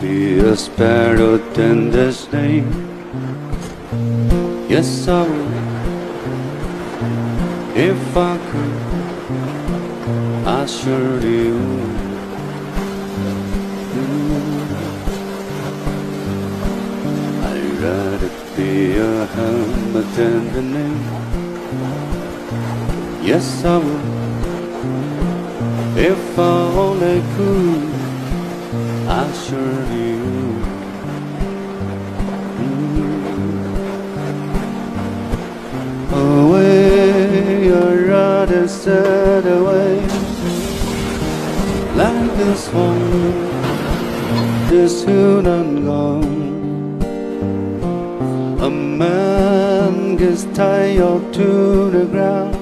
be a sparrow than the snake. Yes, I would. If I could, I surely would. I'd rather be a hermit than the name. Yes, I would. If I only could, I surely would. Away, I'd rather set away like this one, this soon and gone. A man gets tied to the ground